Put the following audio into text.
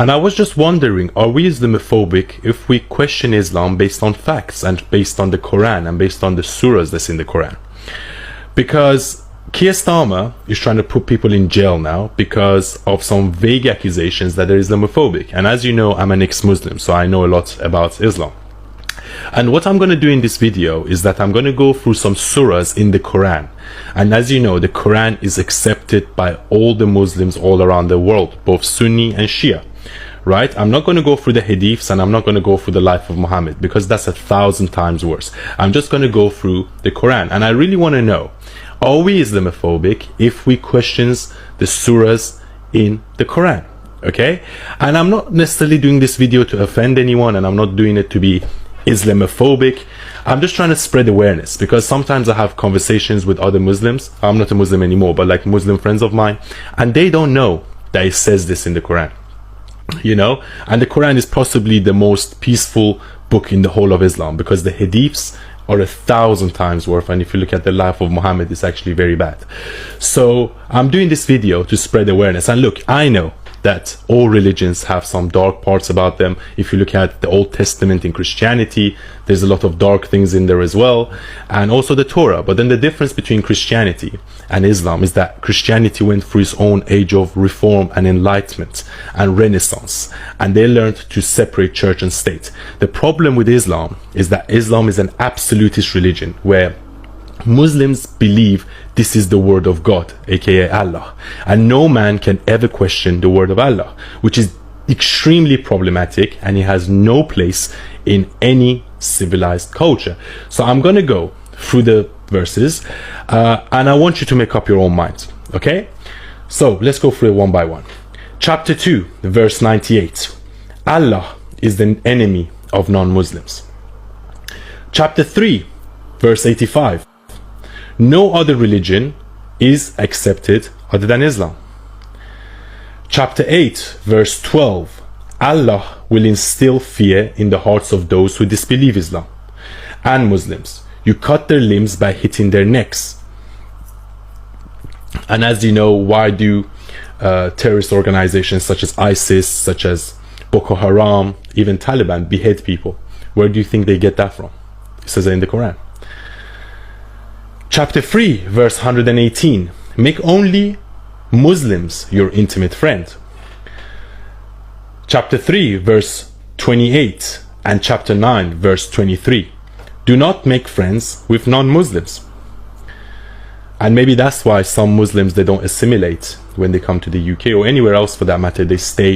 And I was just wondering, are we Islamophobic if we question Islam based on facts and based on the Quran and based on the surahs that's in the Quran? Because Keir Starmer is trying to put people in jail now because of some vague accusations that they're Islamophobic. And as you know, I'm an ex-Muslim, so I know a lot about Islam. And what I'm going to do in this video is that I'm going to go through some surahs in the Quran. And as you know, the Quran is accepted by all the Muslims all around the world, both Sunni and Shia. Right? I'm not going to go through the hadiths and I'm not going to go through the life of Muhammad because that's 1,000 times worse. I'm just going to go through the Quran. And I really want to know, are we Islamophobic if we questions the surahs in the Quran? Okay? And I'm not necessarily doing this video to offend anyone, and I'm not doing it to be Islamophobic. I'm just trying to spread awareness because sometimes I have conversations with other Muslims. I'm not a Muslim anymore, but like Muslim friends of mine, and they don't know that it says this in the Quran. You know, and the Quran is possibly the most peaceful book in the whole of Islam because the hadiths are 1,000 times worse, and if you look at the life of Muhammad, it's actually very bad. So I'm doing this video to spread awareness. And look, I know that all religions have some dark parts about them. If you look at the Old Testament in Christianity, there's a lot of dark things in there as well, and also the Torah. But then the difference between Christianity and Islam is that Christianity went through its own age of reform and enlightenment and renaissance, and they learned to separate church and state. The problem with Islam is that Islam is an absolutist religion where Muslims believe this is the word of God, aka Allah, and no man can ever question the word of Allah, which is extremely problematic, and it has no place in any civilized culture. So I'm gonna go through the verses and I want you to make up your own mind. Okay, so let's go through it one by one. Chapter 2 verse 98, Allah is the enemy of non-Muslims. Chapter 3 verse 85, no other religion is accepted other than Islam. Chapter 8 verse 12, Allah will instill fear in the hearts of those who disbelieve Islam and Muslims. You cut their limbs by hitting their necks. And as you know, why do terrorist organizations such as ISIS, such as Boko Haram, even Taliban behead people? Where do you think they get that from? It says it in the Quran. Chapter 3 verse 118, make only Muslims your intimate friend. Chapter 3 verse 28 and chapter 9 verse 23, do not make friends with non-Muslims. And maybe that's why some Muslims, they don't assimilate when they come to the UK or anywhere else for that matter. They stay